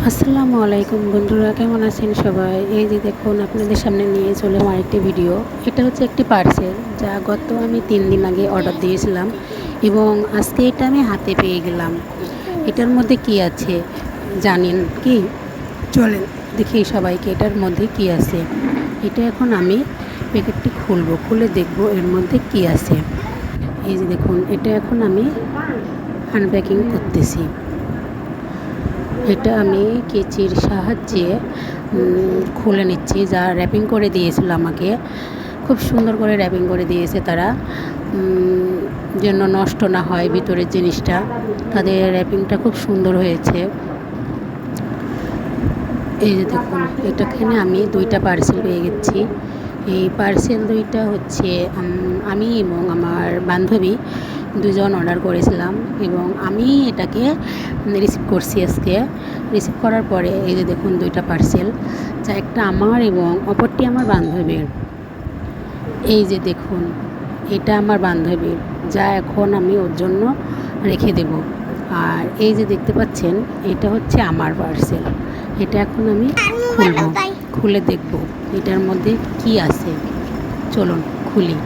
আসসালামু আলাইকুম বন্ধুরা, কেমন আছেন সবাই? এই যে দেখুন, আপনাদের সামনে নিয়ে চলে আমার একটি ভিডিও। এটা হচ্ছে একটি পার্সেল, যা গত আমি 3 দিন আগে অর্ডার দিয়েছিলাম এবং আজকে এটা আমি হাতে পেয়ে গেলাম। এটার মধ্যে কি আছে জানেন কি? চলেন দেখি সবাইকে এটার মধ্যে কি আছে। এটা এখন আমি প্যাকেটটি খুলে দেখব এর মধ্যে কি আছে। এই যে দেখুন, এটা এখন আমি আনপ্যাকিং করতেছি। এটা আমি কেচির সাহায্যে খুলে নিচ্ছি, যা র্যাপিং করে দিয়েছিল আমাকে। খুব সুন্দর করে র্যাপিং করে দিয়েছে তারা, যেন নষ্ট না হয় ভিতরের জিনিসটা। তাদের র্যাপিংটা খুব সুন্দর হয়েছে। এই যে দেখুন, এটাখানে আমি 2টা পার্সেল পেয়ে গেছি। এই পার্সেল 2টা হচ্ছে আমি এবং আমার বান্ধবী দুজন অর্ডার করেছিলাম এবং আমি এটাকে রিসিভ করছি আজকে। রিসিভ করার পরে এই যে দেখুন 2টা পার্সেল, যা একটা আমার এবং অপরটি আমার বান্ধবীর। এই যে দেখুন, এটা আমার বান্ধবীর, যা এখন আমি ওর জন্য রেখে দেব। আর এই যে দেখতে পাচ্ছেন, এটা হচ্ছে আমার পার্সেল। এটা এখন আমি খুলে দেখব এটার মধ্যে কি আছে। চলুন খুলি।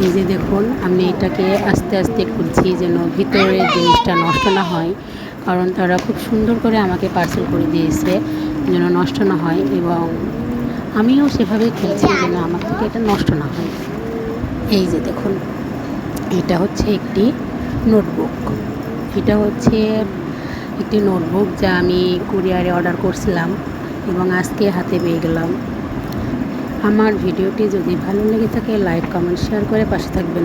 এই যে দেখুন, আমি এটাকে আস্তে আস্তে খুলছি যেন ভিতরের জিনিসটা নষ্ট না হয়, কারণ তারা খুব সুন্দর করে আমাকে পার্সেল করে দিয়েছে যেন নষ্ট না হয়, এবং আমিও সেভাবেই খুলছি যেন আমার থেকে এটা নষ্ট না হয়। এই যে দেখুন, এটা হচ্ছে একটি নোটবুক। এটা হচ্ছে একটি নোটবুক, যা আমি কুরিয়ারে অর্ডার করছিলাম এবং আজকে হাতে পেয়ে গেলাম। আমার ভিডিওটি যদি ভালো লেগে থাকে, লাইক, কমেন্ট, শেয়ার করে পাশে থাকবেন।